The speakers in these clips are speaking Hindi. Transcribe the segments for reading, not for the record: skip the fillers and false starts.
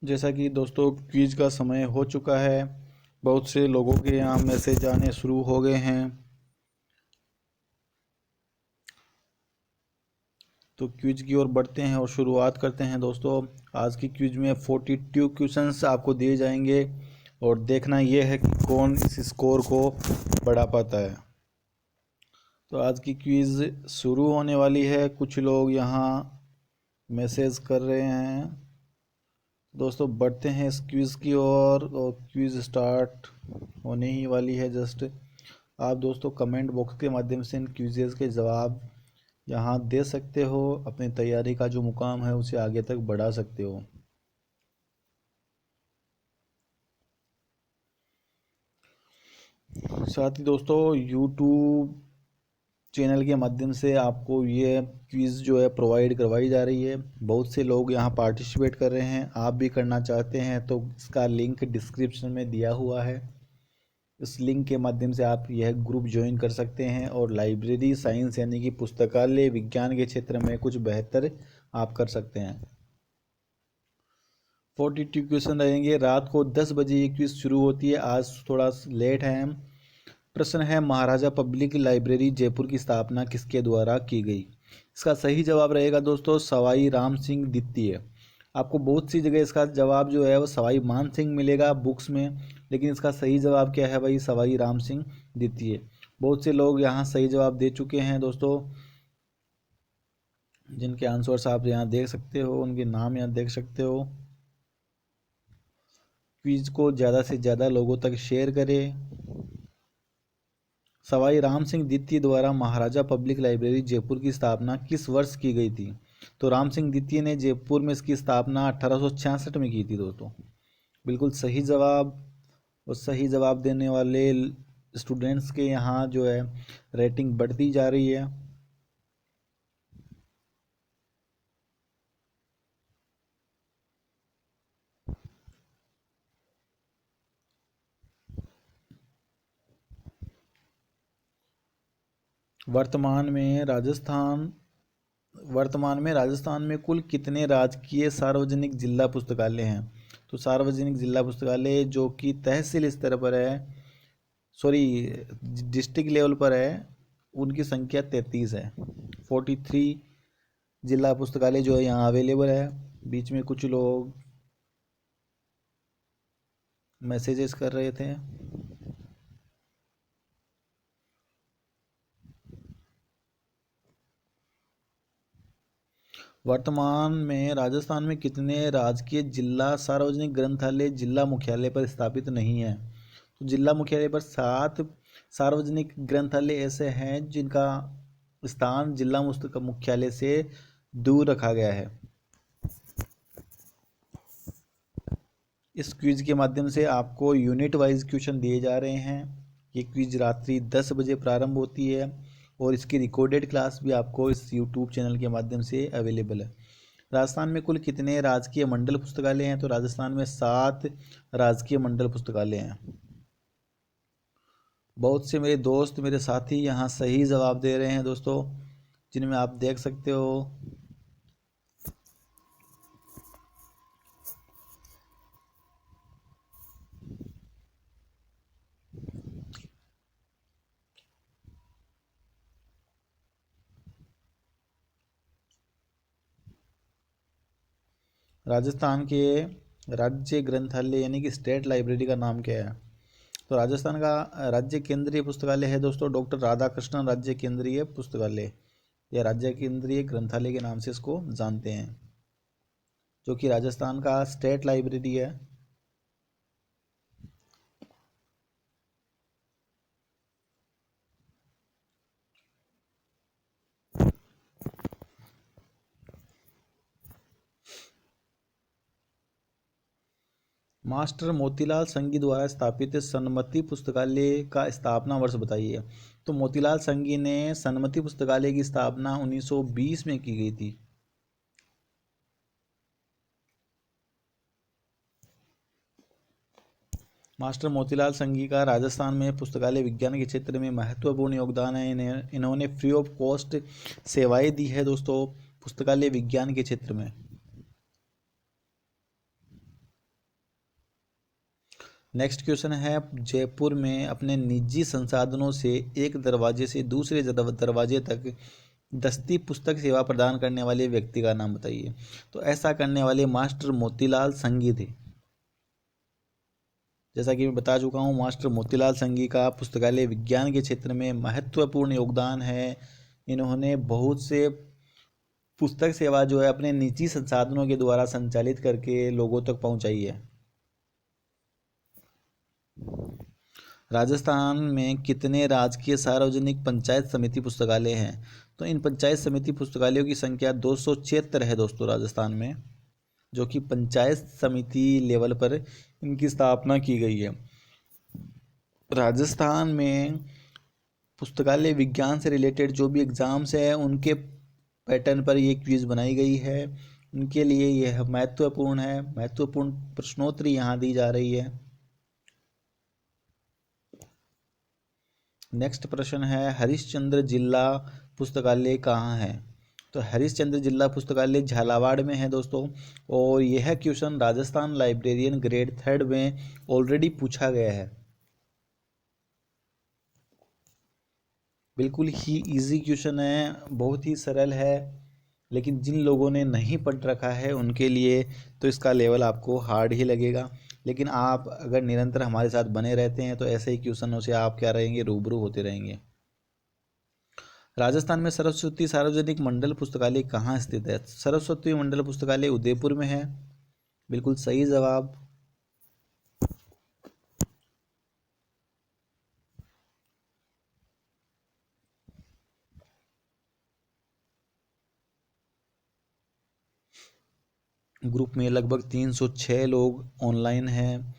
जैसा कि दोस्तों क्विज का समय हो चुका है, बहुत से लोगों के यहाँ मैसेज आने शुरू हो गए हैं। तो क्विज की ओर बढ़ते हैं और शुरुआत करते हैं। दोस्तों आज की क्विज में 42 क्वेश्चंस आपको दिए जाएंगे और देखना यह है कि कौन इस स्कोर को बढ़ा पाता है। तो आज की क्विज शुरू होने वाली है। कुछ लोग यहाँ मैसेज कर रहे हैं। दोस्तों बढ़ते हैं इस क्विज की ओर और क्विज स्टार्ट होने ही वाली है जस्ट। आप दोस्तों कमेंट बॉक्स के माध्यम से इन क्विजेस के जवाब यहाँ दे सकते हो, अपनी तैयारी का जो मुकाम है उसे आगे तक बढ़ा सकते हो। साथ ही दोस्तों यूट्यूब चैनल के माध्यम से आपको ये क्विज़ जो है प्रोवाइड करवाई जा रही है। बहुत से लोग यहाँ पार्टिसिपेट कर रहे हैं। आप भी करना चाहते हैं तो इसका लिंक डिस्क्रिप्शन में दिया हुआ है। इस लिंक के माध्यम से आप यह ग्रुप ज्वाइन कर सकते हैं और लाइब्रेरी साइंस यानी कि पुस्तकालय विज्ञान के क्षेत्र में कुछ बेहतर आप कर सकते हैं। 42 क्वेश्चन रहेंगे। रात को 10 बजे ये क्विज शुरू होती है। आज थोड़ा लेट है। प्रश्न है, महाराजा पब्लिक लाइब्रेरी जयपुर की स्थापना किसके द्वारा की गई? इसका सही जवाब रहेगा दोस्तों सवाई राम सिंह द्वितीय। आपको बहुत सी जगह इसका जवाब जो है वो सवाई मान सिंह मिलेगा बुक्स में, लेकिन इसका सही जवाब क्या है भाई? सवाई राम सिंह द्वितीय। बहुत से लोग यहाँ सही जवाब दे चुके हैं दोस्तों, जिनके आंसर्स आप यहाँ देख सकते हो, उनके नाम यहाँ देख सकते हो। क्विज को ज़्यादा से ज़्यादा लोगों तक शेयर करें। सवाई राम सिंह द्वितीय द्वारा महाराजा पब्लिक लाइब्रेरी जयपुर की स्थापना किस वर्ष की गई थी? तो राम सिंह द्वितीय ने जयपुर में इसकी स्थापना 1866 में की थी दोस्तों। बिल्कुल सही जवाब। और सही जवाब देने वाले स्टूडेंट्स के यहाँ जो है रेटिंग बढ़ती जा रही है। वर्तमान में राजस्थान में कुल कितने राजकीय सार्वजनिक जिला पुस्तकालय हैं? तो सार्वजनिक जिला पुस्तकालय जो कि तहसील स्तर पर है, सॉरी डिस्ट्रिक्ट लेवल पर है, उनकी संख्या 33 है। 43 जिला पुस्तकालय जो है यहाँ अवेलेबल है। बीच में कुछ लोग मैसेजेस कर रहे थे। वर्तमान में राजस्थान में कितने राजकीय जिला सार्वजनिक ग्रंथालय जिला मुख्यालय पर स्थापित नहीं है? तो जिला मुख्यालय पर 7 सार्वजनिक ग्रंथालय ऐसे हैं जिनका स्थान जिला मुख्यालय से दूर रखा गया है। इस क्विज के माध्यम से आपको यूनिट वाइज क्वेश्चन दिए जा रहे हैं। ये क्विज रात्रि 10 बजे प्रारंभ होती है और इसकी रिकॉर्डेड क्लास भी आपको इस यूट्यूब चैनल के माध्यम से अवेलेबल है। राजस्थान में कुल कितने राजकीय मंडल पुस्तकालय हैं? तो राजस्थान में 7 राजकीय मंडल पुस्तकालय हैं। बहुत से मेरे दोस्त, मेरे साथी यहाँ सही जवाब दे रहे हैं दोस्तों, जिनमें आप देख सकते हो। राजस्थान के राज्य ग्रंथालय यानी कि स्टेट लाइब्रेरी का नाम क्या है? तो राजस्थान का राज्य केंद्रीय पुस्तकालय है दोस्तों डॉक्टर राधाकृष्णन राज्य केंद्रीय पुस्तकालय या राज्य केंद्रीय ग्रंथालय के नाम से इसको जानते हैं, जो कि राजस्थान का स्टेट लाइब्रेरी है। मास्टर मोतीलाल संघी द्वारा स्थापित सन्मति पुस्तकालय का स्थापना वर्ष बताइए। तो मोतीलाल संघी ने सन्मति पुस्तकालय की स्थापना 1920 में की गई थी। मास्टर मोतीलाल संघी का राजस्थान में पुस्तकालय विज्ञान के क्षेत्र में महत्वपूर्ण योगदान है। इन्होंने फ्री ऑफ कॉस्ट सेवाएं दी है दोस्तों पुस्तकालय विज्ञान के क्षेत्र में। नेक्स्ट क्वेश्चन है, जयपुर में अपने निजी संसाधनों से एक दरवाजे से दूसरे दरवाजे तक दस्ती पुस्तक सेवा प्रदान करने वाले व्यक्ति का नाम बताइए। तो ऐसा करने वाले मास्टर मोतीलाल संगी थे। जैसा कि मैं बता चुका हूँ, मास्टर मोतीलाल संगी का पुस्तकालय विज्ञान के क्षेत्र में महत्वपूर्ण योगदान है। इन्होंने बहुत से पुस्तक सेवा जो है अपने निजी संसाधनों के द्वारा संचालित करके लोगों तक पहुंचाई है। राजस्थान में कितने राजकीय सार्वजनिक पंचायत समिति पुस्तकालय हैं? तो इन पंचायत समिति पुस्तकालयों की संख्या 276 है दोस्तों राजस्थान में, जो कि पंचायत समिति लेवल पर इनकी स्थापना की गई है। राजस्थान में पुस्तकालय विज्ञान से रिलेटेड जो भी एग्ज़ाम्स हैं उनके पैटर्न पर ये क्विज़ बनाई गई है। उनके लिए यह महत्वपूर्ण है, महत्वपूर्ण प्रश्नोत्तरी यहाँ दी जा रही है। नेक्स्ट प्रश्न है, हरिश्चंद्र जिला पुस्तकालय कहाँ है? तो हरिश्चंद्र जिला पुस्तकालय झालावाड़ में है दोस्तों। और यह क्वेश्चन राजस्थान लाइब्रेरियन ग्रेड 3 में ऑलरेडी पूछा गया है। बिल्कुल ही इजी क्वेश्चन है, बहुत ही सरल है, लेकिन जिन लोगों ने नहीं पढ़ रखा है उनके लिए तो इसका लेवल आपको हार्ड ही लगेगा। लेकिन आप अगर निरंतर हमारे साथ बने रहते हैं तो ऐसे ही क्वेश्चनों से आप क्या रहेंगे, रूबरू होते रहेंगे। राजस्थान में सरस्वती सार्वजनिक मंडल पुस्तकालय कहाँ स्थित है? सरस्वती मंडल पुस्तकालय उदयपुर में है। बिल्कुल सही जवाब। ग्रुप में लगभग 306 लोग ऑनलाइन हैं।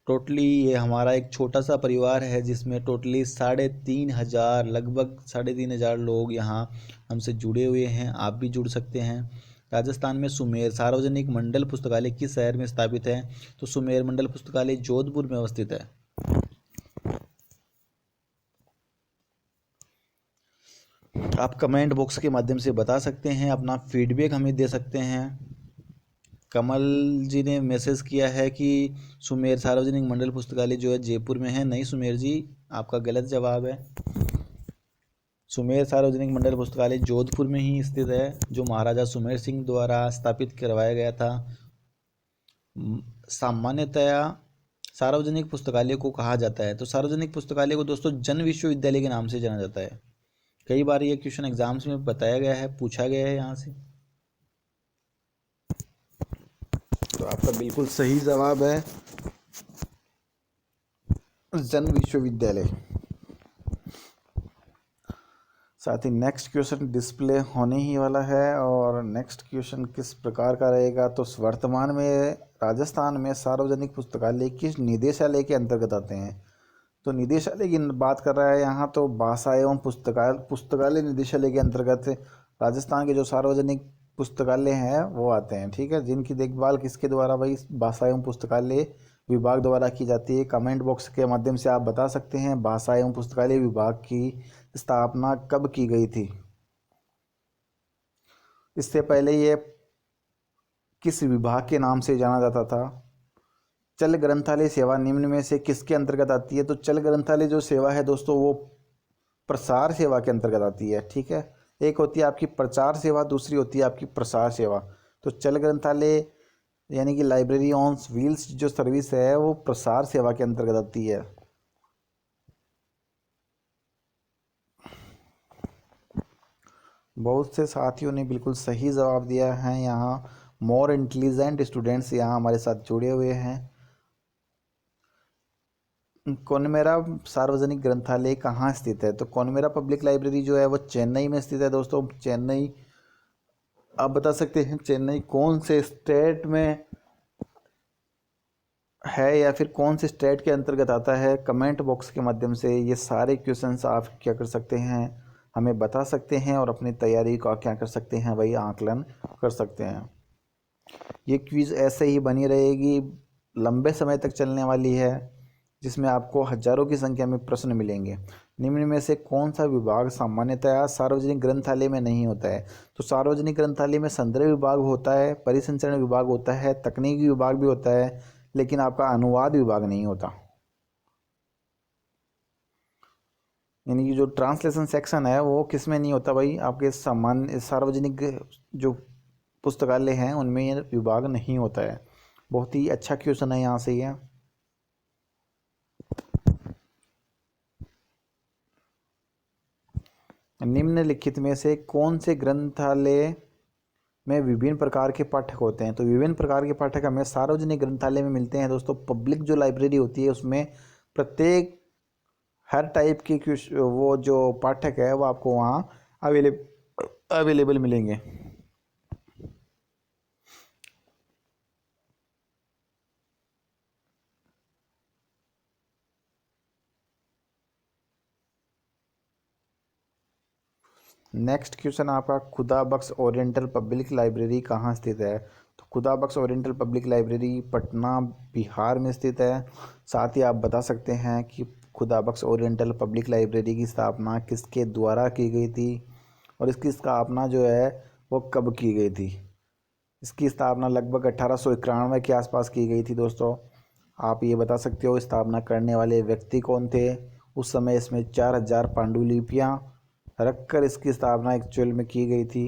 टोटली ये हमारा एक छोटा सा परिवार है जिसमें टोटली 3,500 लगभग 3,500 लोग यहाँ हमसे जुड़े हुए हैं। आप भी जुड़ सकते हैं। राजस्थान में सुमेर सार्वजनिक मंडल पुस्तकालय किस शहर में स्थापित है? तो सुमेर मंडल पुस्तकालय जोधपुर में अवस्थित है। आप कमेंट बॉक्स के माध्यम से बता सकते हैं, अपना फीडबैक हमें दे सकते हैं। कमल जी ने मैसेज किया है कि सुमेर सार्वजनिक मंडल पुस्तकालय जो है जयपुर में है। नहीं सुमेर जी, आपका गलत जवाब है। सुमेर सार्वजनिक मंडल पुस्तकालय जोधपुर में ही स्थित है, जो महाराजा सुमेर सिंह द्वारा स्थापित करवाया गया था। सामान्यतया सार्वजनिक पुस्तकालय को कहा जाता है, तो सार्वजनिक पुस्तकालय को दोस्तों जन विश्वविद्यालय के नाम से जाना जाता है। कई बार ये क्वेश्चन एग्जाम्स में बताया गया है, पूछा गया है यहाँ से। तो आपका बिल्कुल सही जवाब है जन विश्वविद्यालय। साथ ही नेक्स्ट क्वेश्चन डिस्प्ले होने ही वाला है। और नेक्स्ट क्वेश्चन किस प्रकार का रहेगा? तो वर्तमान में राजस्थान में सार्वजनिक पुस्तकालय किस निदेशालय के अंतर्गत आते हैं? तो निदेशालय की बात कर रहा है यहाँ, तो भाषा एवं पुस्तकालय निदेशालय के अंतर्गत राजस्थान के जो सार्वजनिक पुस्तकालय हैं वो आते हैं। ठीक है, जिनकी देखभाल किसके द्वारा? भाई भाषा एवं पुस्तकालय विभाग द्वारा की जाती है। कमेंट बॉक्स के माध्यम से आप बता सकते हैं भाषा एवं पुस्तकालय विभाग की स्थापना कब की गई थी? इससे पहले ये किस विभाग के नाम से जाना जाता था? चल ग्रंथालय सेवा निम्न में से किसके अंतर्गत आती है? तो चल ग्रंथालय जो सेवा है दोस्तों वो प्रसार सेवा के अंतर्गत आती है। ठीक है, एक होती है आपकी प्रचार सेवा, दूसरी होती है आपकी प्रसार सेवा। तो चल ग्रंथालय यानी कि लाइब्रेरी ऑन व्हील्स जो सर्विस है वो प्रसार सेवा के अंतर्गत आती है। बहुत से साथियों ने बिल्कुल सही जवाब दिया है। यहाँ मोर इंटेलिजेंट स्टूडेंट्स यहाँ हमारे साथ जुड़े हुए हैं। कोनमेरा सार्वजनिक ग्रंथालय कहाँ स्थित है? तो कोनमेरा पब्लिक लाइब्रेरी जो है वो चेन्नई में स्थित है दोस्तों। चेन्नई, आप बता सकते हैं चेन्नई कौन से स्टेट में है या फिर कौन से स्टेट के अंतर्गत आता है? कमेंट बॉक्स के माध्यम से ये सारे क्वेश्चंस आप क्या कर सकते हैं, हमें बता सकते हैं और अपनी तैयारी का क्या कर सकते हैं भाई, आकलन कर सकते हैं। ये क्विज़ ऐसे ही बनी रहेगी, लंबे समय तक चलने वाली है, जिसमें आपको हजारों की संख्या में प्रश्न मिलेंगे। निम्न में से कौन सा विभाग सामान्यतया सार्वजनिक ग्रंथालय में नहीं होता है? तो सार्वजनिक ग्रंथालय में संदर्भ विभाग होता है, परिसंचरण विभाग होता है, तकनीकी विभाग भी होता है, लेकिन आपका अनुवाद विभाग नहीं होता। यानी कि जो ट्रांसलेशन सेक्शन है वो किस में नहीं होता भाई, आपके सामान्य सार्वजनिक जो पुस्तकालय हैं उनमें ये विभाग नहीं होता है। बहुत ही अच्छा क्वेश्चन है यहाँ से ये। निम्नलिखित में से कौन से ग्रंथालय में विभिन्न प्रकार के पाठक होते हैं? तो विभिन्न प्रकार के पाठक हमें सार्वजनिक ग्रंथालय में मिलते हैं दोस्तों। पब्लिक जो लाइब्रेरी होती है उसमें प्रत्येक हर टाइप की वो जो पाठक है वो आपको वहाँ अवेलेबल मिलेंगे। नेक्स्ट क्वेश्चन आपका, खुदा बख्श ओरिएंटल पब्लिक लाइब्रेरी कहाँ स्थित है? तो Khuda Bakhsh Oriental Public Library Patna Bihar में स्थित है। साथ ही आप बता सकते हैं कि खुदा बख्श ओरिएंटल पब्लिक लाइब्रेरी की स्थापना किसके द्वारा की गई थी और इसकी स्थापना जो है वो कब की गई थी? इसकी स्थापना लगभग 1891 के आसपास की गई थी दोस्तों। आप ये बता सकते हो स्थापना करने वाले व्यक्ति कौन थे? उस समय इसमें 4000 पांडुलिपियाँ रखकर इसकी स्थापना एक्चुअल में की गई थी।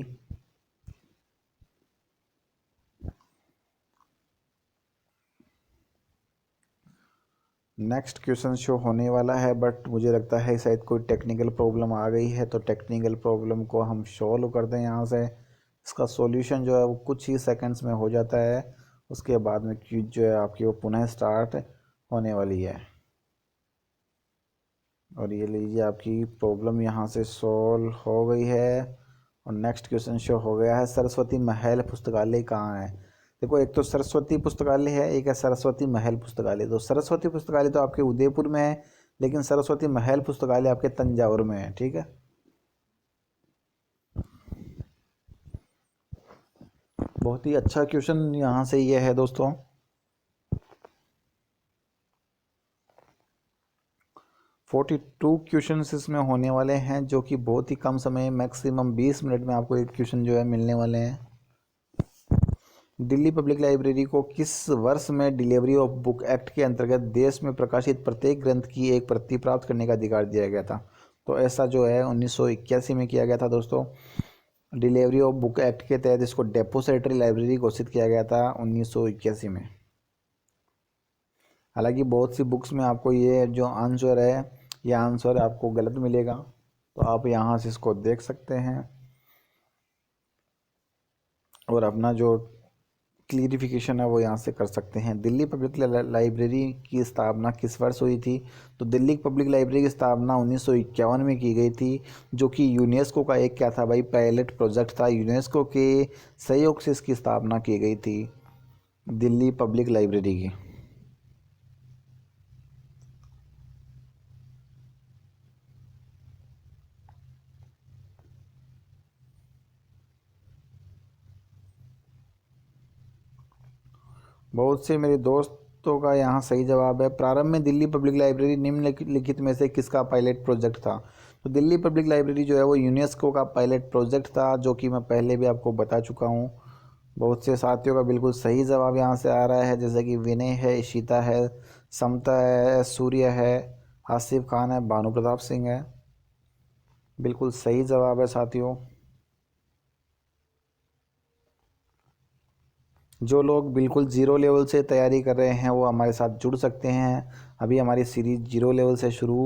नेक्स्ट क्वेश्चन शो होने वाला है, बट मुझे लगता है शायद कोई टेक्निकल प्रॉब्लम आ गई है, तो टेक्निकल प्रॉब्लम को हम सॉल्व कर दें यहाँ से। इसका सॉल्यूशन जो है वो कुछ ही सेकंड्स में हो जाता है। उसके बाद में क्विज जो है आपकी वो पुनः स्टार्ट होने वाली है। और ये लीजिए आपकी प्रॉब्लम यहाँ से सॉल्व हो गई है। और नेक्स्ट क्वेश्चन शो हो गया है, सरस्वती महल पुस्तकालय कहाँ है? देखो, एक तो सरस्वती पुस्तकालय है, एक है सरस्वती महल पुस्तकालय। तो सरस्वती पुस्तकालय तो आपके उदयपुर में है, लेकिन सरस्वती महल पुस्तकालय आपके तंजावुर में है। ठीक है, बहुत ही अच्छा क्वेश्चन यहाँ से ये है दोस्तों। फोर्टी टू क्वेश्चन इसमें होने वाले हैं, जो कि बहुत ही कम समय, मैक्सिमम 20 मिनट में आपको एक क्वेश्चन जो है मिलने वाले हैं। दिल्ली पब्लिक लाइब्रेरी को किस वर्ष में डिलीवरी ऑफ बुक एक्ट के अंतर्गत देश में प्रकाशित प्रत्येक ग्रंथ की एक प्रति प्राप्त करने का अधिकार दिया गया था? तो ऐसा जो है 1981 में किया गया था दोस्तों। डिलीवरी ऑफ बुक एक्ट के तहत इसको डेपोसिटरी लाइब्रेरी घोषित किया गया था 1981 में। हालांकि बहुत सी बुक्स में आपको ये जो आंसर है, ये आंसर आपको गलत मिलेगा, तो आप यहाँ से इसको देख सकते हैं और अपना जो क्लियरिफिकेशन है वो यहाँ से कर सकते हैं। दिल्ली पब्लिक लाइब्रेरी की स्थापना किस वर्ष हुई थी? तो दिल्ली पब्लिक लाइब्रेरी की स्थापना 1951 में की गई थी, जो कि यूनेस्को का एक क्या था भाई, पायलट प्रोजेक्ट था। यूनेस्को के सहयोग से इसकी स्थापना की गई थी, दिल्ली पब्लिक लाइब्रेरी की। बहुत से मेरे दोस्तों का यहाँ सही जवाब है। प्रारंभ में दिल्ली पब्लिक लाइब्रेरी निम्नलिखित में से किसका पायलट प्रोजेक्ट था? तो दिल्ली पब्लिक लाइब्रेरी जो है वो यूनेस्को का पायलट प्रोजेक्ट था, जो कि मैं पहले भी आपको बता चुका हूँ। बहुत से साथियों का बिल्कुल सही जवाब यहाँ से आ रहा है, जैसे कि विनय है, इशिता है, समता है, सूर्य है, आसिफ खान है, भानु प्रताप सिंह है। बिल्कुल सही जवाब है साथियों। जो लोग बिल्कुल ज़ीरो लेवल से तैयारी कर रहे हैं वो हमारे साथ जुड़ सकते हैं। अभी हमारी सीरीज जीरो लेवल से शुरू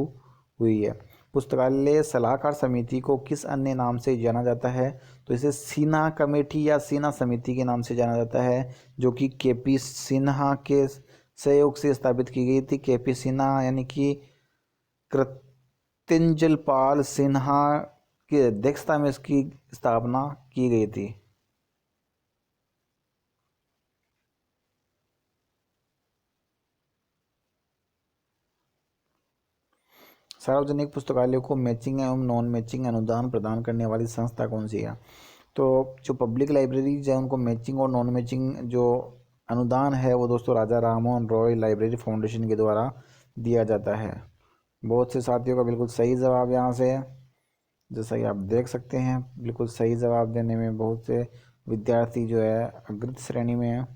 हुई है। पुस्तकालय सलाहकार समिति को किस अन्य नाम से जाना जाता है? तो इसे सिन्हा कमेटी या सिन्हा समिति के नाम से जाना जाता है, जो कि केपी सिन्हा के सहयोग से स्थापित की गई थी। केपी सिन्हा यानी कि कृत्रिंजल पाल सिन्हा की अध्यक्षता में इसकी स्थापना की गई थी। सार्वजनिक पुस्तकालयों को मैचिंग एवं नॉन मैचिंग अनुदान प्रदान करने वाली संस्था कौन सी है? तो जो पब्लिक लाइब्रेरीज है उनको मैचिंग और नॉन मैचिंग जो अनुदान है वो दोस्तों राजा राममोहन रॉय लाइब्रेरी फाउंडेशन के द्वारा दिया जाता है। बहुत से साथियों का बिल्कुल सही जवाब यहाँ से है, जैसा कि आप देख सकते हैं। बिल्कुल सही जवाब देने में बहुत से विद्यार्थी जो है अग्रिम श्रेणी में है।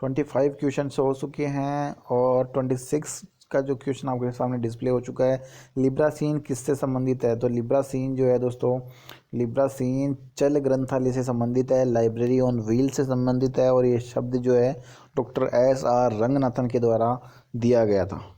25 क्वेश्चन हो चुके हैं और 26 का जो क्वेश्चन आपके सामने डिस्प्ले हो चुका है। लिब्रा सीन किससे संबंधित है? तो लिब्रा सीन जो है दोस्तों, लिब्रा सीन चल ग्रंथालय से संबंधित है, लाइब्रेरी ऑन व्हील से संबंधित है, और ये शब्द जो है डॉक्टर SR रंगनाथन के द्वारा दिया गया था।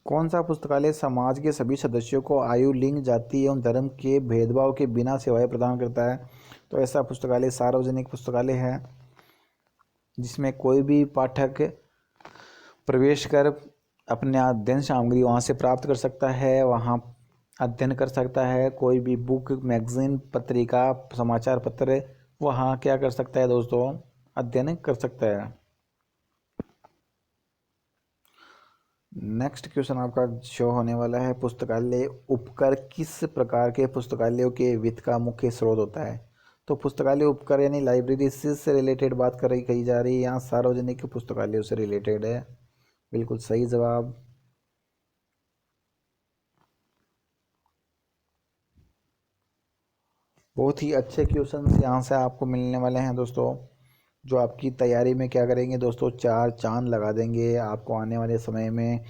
कौन सा पुस्तकालय समाज के सभी सदस्यों को आयु, लिंग, जाति एवं धर्म के भेदभाव के बिना सेवाएं प्रदान करता है? तो ऐसा पुस्तकालय सार्वजनिक पुस्तकालय है, जिसमें कोई भी पाठक प्रवेश कर अपने अध्ययन सामग्री वहाँ से प्राप्त कर सकता है, वहाँ अध्ययन कर सकता है। कोई भी बुक, मैगजीन, पत्रिका, समाचार पत्र वहाँ क्या कर सकता है दोस्तों? अध्ययन कर सकता है। नेक्स्ट क्वेश्चन आपका शो होने वाला है, पुस्तकालय उपकर किस प्रकार के पुस्तकालयों के वित्त का मुख्य स्रोत होता है? तो पुस्तकालय उपकर यानी लाइब्रेरी से रिलेटेड बात कही जा रही है, यहाँ सार्वजनिक पुस्तकालयों से रिलेटेड है। बिल्कुल सही जवाब। बहुत ही अच्छे क्वेश्चन यहाँ से आपको मिलने वाले हैं दोस्तों, जो आपकी तैयारी में क्या करेंगे दोस्तों, चार चांद लगा देंगे। आपको आने वाले समय में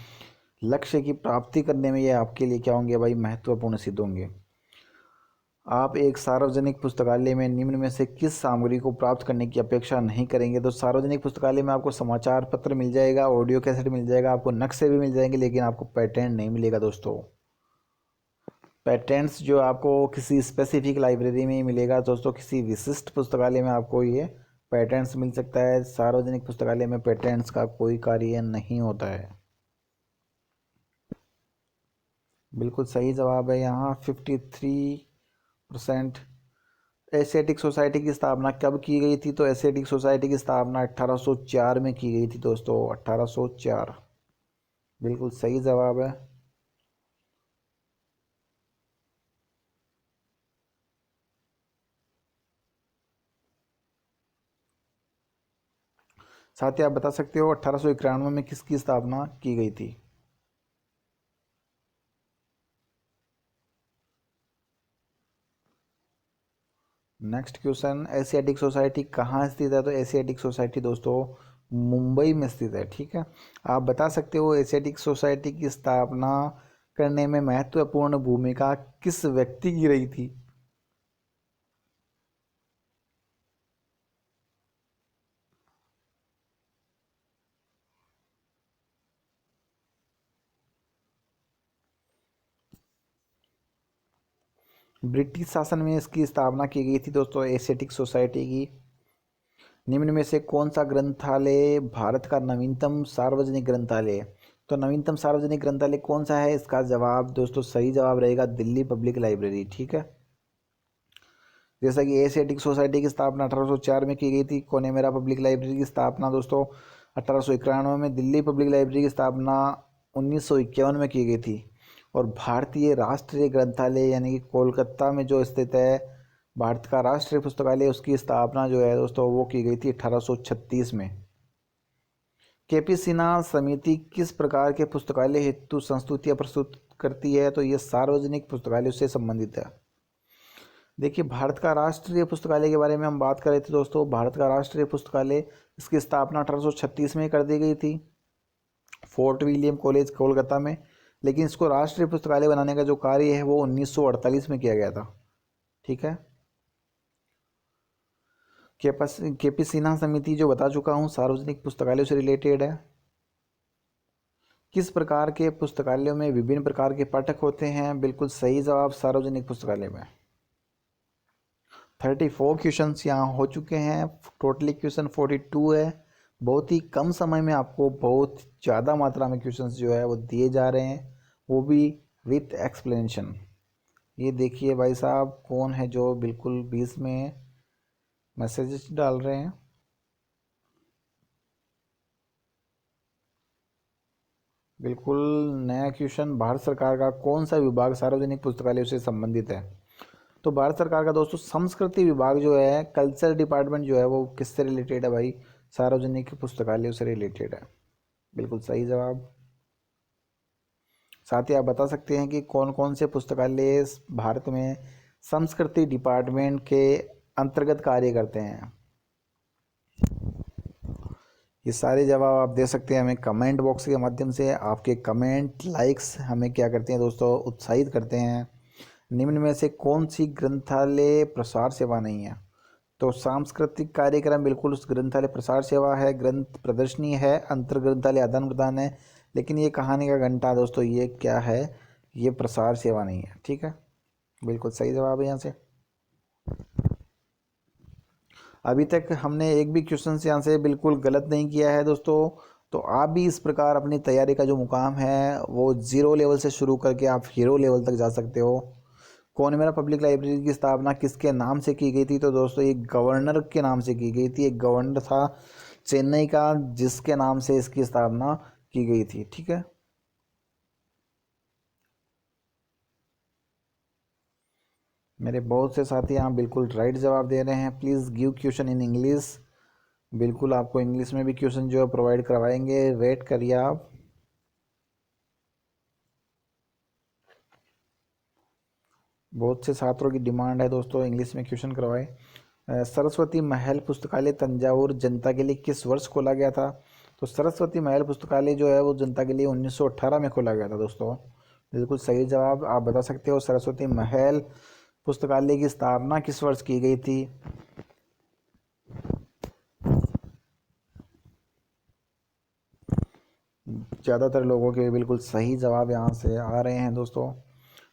लक्ष्य की प्राप्ति करने में ये आपके लिए क्या होंगे भाई, महत्वपूर्ण सिद्ध होंगे। आप एक सार्वजनिक पुस्तकालय में निम्न में से किस सामग्री को प्राप्त करने की अपेक्षा नहीं करेंगे? तो सार्वजनिक पुस्तकालय में आपको समाचार पत्र मिल जाएगा, ऑडियो कैसेट मिल जाएगा, आपको नक्शे भी मिल जाएंगे, लेकिन आपको पैटर्न नहीं मिलेगा दोस्तों। पैटर्न्स जो आपको किसी स्पेसिफिक लाइब्रेरी में ही मिलेगा दोस्तों, किसी विशिष्ट पुस्तकालय में आपको ये पैटर्न्स मिल सकता है। सार्वजनिक पुस्तकालय में पैटर्न्स का कोई कार्य नहीं होता है। बिल्कुल सही जवाब है यहाँ 53%। एशियाटिक सोसाइटी की स्थापना कब की गई थी? तो एशियाटिक सोसाइटी की स्थापना 1804 में की गई थी दोस्तों, 1804। बिल्कुल सही जवाब है। साथ ही आप बता सकते हो 1891 में किसकी स्थापना की गई थी? नेक्स्ट क्वेश्चन, एशियाटिक सोसाइटी कहाँ स्थित है? तो एशियाटिक सोसाइटी दोस्तों मुंबई में स्थित है। ठीक है, आप बता सकते हो एशियाटिक सोसाइटी की स्थापना करने में महत्वपूर्ण भूमिका किस व्यक्ति की रही थी? ब्रिटिश शासन में इसकी स्थापना की गई थी दोस्तों, एशियाटिक सोसाइटी की। निम्न में से कौन सा ग्रंथालय भारत का नवीनतम सार्वजनिक ग्रंथालय है? तो नवीनतम सार्वजनिक ग्रंथालय कौन सा है? इसका जवाब दोस्तों, सही जवाब रहेगा दिल्ली पब्लिक लाइब्रेरी। ठीक है, जैसा कि एशियाटिक सोसाइटी की स्थापना 1804 में की गई थी, कोने मेरा पब्लिक लाइब्रेरी की स्थापना दोस्तों 1891 में, दिल्ली पब्लिक लाइब्रेरी की स्थापना 1951 में की गई थी, और भारतीय राष्ट्रीय ग्रंथालय यानी कि कोलकाता में जो स्थित है भारत का राष्ट्रीय पुस्तकालय, उसकी स्थापना जो है दोस्तों वो की गई थी 1836 में। केपी सिन्हा समिति किस प्रकार के पुस्तकालय हेतु संस्तुतियाँ प्रस्तुत करती है? तो ये सार्वजनिक पुस्तकालयों से संबंधित है। देखिए, भारत का राष्ट्रीय पुस्तकालय के बारे में हम बात कर रहे थे दोस्तों। भारत का राष्ट्रीय पुस्तकालय, इसकी स्थापना 1836 में कर दी गई थी, फोर्ट विलियम कॉलेज कोलकाता में। लेकिन इसको राष्ट्रीय पुस्तकालय बनाने का जो कार्य है वो 1948 में किया गया था। ठीक है, केपी सिन्हा समिति जो बता चुका हूँ सार्वजनिक पुस्तकालयों से रिलेटेड है। किस प्रकार के पुस्तकालयों में विभिन्न प्रकार के पाठक होते हैं? बिल्कुल सही जवाब, सार्वजनिक पुस्तकालय में। 34 क्वेश्चन यहाँ हो चुके हैं, टोटली क्वेश्चन 42 है। बहुत ही कम समय में आपको बहुत ज़्यादा मात्रा में क्वेश्चंस जो है वो दिए जा रहे हैं, वो भी विथ एक्सप्लेनेशन। ये देखिए भाई साहब, कौन है जो बिल्कुल बीच में मैसेजेस डाल रहे हैं। बिल्कुल नया क्वेश्चन, भारत सरकार का कौन सा विभाग सार्वजनिक पुस्तकालयों से संबंधित है? तो भारत सरकार का दोस्तों संस्कृति विभाग जो है, कल्चर डिपार्टमेंट जो है, वो किससे रिलेटेड है भाई? सार्वजनिक पुस्तकालयों से रिलेटेड है। बिल्कुल सही जवाब। साथ ही आप बता सकते हैं कि कौन कौन से पुस्तकालय भारत में संस्कृति डिपार्टमेंट के अंतर्गत कार्य करते हैं। ये सारे जवाब आप दे सकते हैं हमें कमेंट बॉक्स के माध्यम से। आपके कमेंट लाइक्स हमें क्या करते हैं दोस्तों? उत्साहित करते हैं। निम्न में से कौन सी ग्रंथालय प्रसार सेवा नहीं है? तो सांस्कृतिक कार्यक्रम बिल्कुल उस ग्रंथालय प्रसार सेवा है, ग्रंथ प्रदर्शनी है, अंतर ग्रंथालय आदान प्रदान है। लेकिन ये कहानी का घंटा दोस्तों, ये क्या है? ये प्रसार सेवा नहीं है। ठीक है, बिल्कुल सही जवाब है यहाँ से। अभी तक हमने एक भी क्वेश्चन यहाँ से बिल्कुल गलत नहीं किया है दोस्तों। तो आप भी इस प्रकार अपनी तैयारी का जो मुकाम है वो 0 लेवल से शुरू करके आप हीरो लेवल तक जा सकते हो। कौन मेरा पब्लिक लाइब्रेरी की स्थापना किसके नाम से की गई थी? तो दोस्तों एक गवर्नर के नाम से की गई थी। एक गवर्नर था चेन्नई का, जिसके नाम से इसकी स्थापना की गई थी। ठीक है, मेरे बहुत से साथी यहाँ बिल्कुल राइट जवाब दे रहे हैं। Please give question in English. बिल्कुल आपको इंग्लिश में भी क्वेश्चन जो है प्रोवाइड करवाएंगे, वेट करिए आप। बहुत से छात्रों की डिमांड है दोस्तों इंग्लिश में क्वेश्चन करवाए। सरस्वती महल पुस्तकालय तंजावुर जनता के लिए किस वर्ष खोला गया था? तो सरस्वती महल पुस्तकालय जो है वो जनता के लिए 1918 में खोला गया था दोस्तों। बिल्कुल सही जवाब। आप बता सकते हो सरस्वती महल पुस्तकालय की स्थापना किस वर्ष की गई थी? ज़्यादातर लोगों के बिल्कुल सही जवाब यहाँ से आ रहे हैं दोस्तों।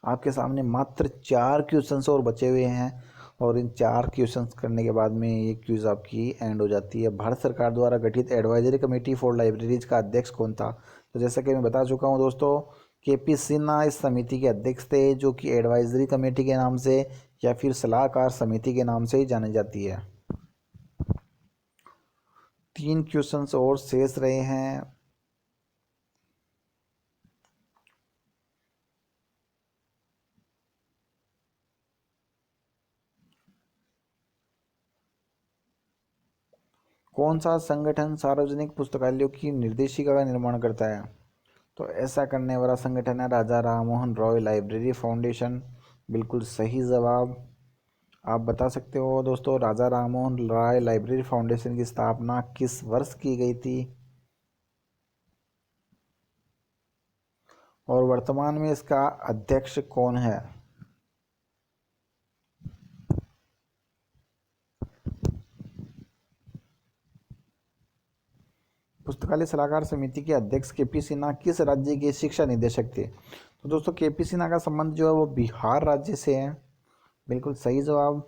आपके सामने मात्र 4 क्वेश्चंस और बचे हुए हैं, और इन 4 क्वेश्चंस करने के बाद में ये क्विज़ आपकी एंड हो जाती है। भारत सरकार द्वारा गठित एडवाइजरी कमेटी फॉर लाइब्रेरीज का अध्यक्ष कौन था? तो जैसा कि मैं बता चुका हूँ दोस्तों, KP सिन्हा इस समिति के अध्यक्ष थे, जो कि एडवाइजरी कमेटी के नाम से या फिर सलाहकार समिति के नाम से ही जानी जाती है। 3 क्वेश्चंस और शेष रहे हैं। कौन सा संगठन सार्वजनिक पुस्तकालयों की निर्देशिका का निर्माण करता है? तो ऐसा करने वाला संगठन है राजा राममोहन रॉय लाइब्रेरी फाउंडेशन। बिल्कुल सही जवाब। आप बता सकते हो दोस्तों राजा राममोहन रॉय लाइब्रेरी फाउंडेशन की स्थापना किस वर्ष की गई थी, और वर्तमान में इसका अध्यक्ष कौन है? पुस्तकालय सलाहकार समिति के अध्यक्ष KP सिन्हा किस राज्य के शिक्षा निदेशक थे? तो दोस्तों KP सिन्हा का संबंध जो है वो बिहार राज्य से है। बिल्कुल सही जवाब।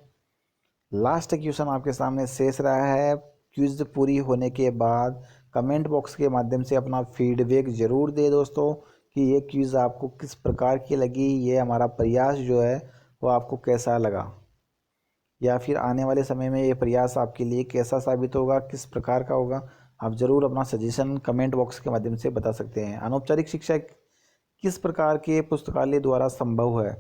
लास्ट क्वेश्चन आपके सामने शेष रहा है। क्विज पूरी होने के बाद कमेंट बॉक्स के माध्यम से अपना फीडबैक ज़रूर दे दोस्तों कि ये क्विज आपको किस प्रकार की लगी, ये हमारा प्रयास जो है वो आपको कैसा लगा, या फिर आने वाले समय में ये प्रयास आपके लिए कैसा साबित होगा, किस प्रकार का होगा। आप ज़रूर अपना सजेशन कमेंट बॉक्स के माध्यम से बता सकते हैं। अनौपचारिक शिक्षा किस प्रकार के पुस्तकालय द्वारा संभव है?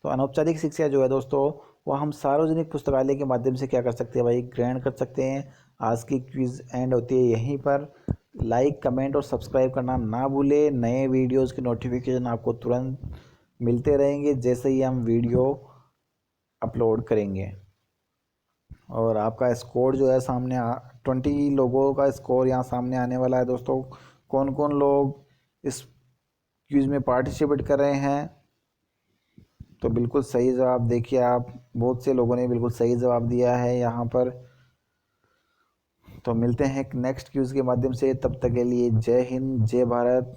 तो अनौपचारिक शिक्षा जो है दोस्तों वो हम सार्वजनिक पुस्तकालय के माध्यम से क्या कर सकते हैं भाई? ग्रहण कर सकते हैं। आज की क्विज एंड होती है यहीं पर। लाइक कमेंट और सब्सक्राइब करना ना भूले। नए वीडियोज़ की नोटिफिकेशन आपको तुरंत मिलते रहेंगे जैसे ही हम वीडियो अपलोड करेंगे। और आपका स्कोर जो है सामने 20 लोगों का स्कोर यहाँ सामने आने वाला है दोस्तों। कौन कौन लोग इस क्विज में पार्टिसिपेट कर रहे हैं? तो बिल्कुल सही जवाब देखिए आप, बहुत से लोगों ने बिल्कुल सही जवाब दिया है यहाँ पर। तो मिलते हैं नेक्स्ट क्विज के माध्यम से। तब तक के लिए जय हिंद, जय भारत।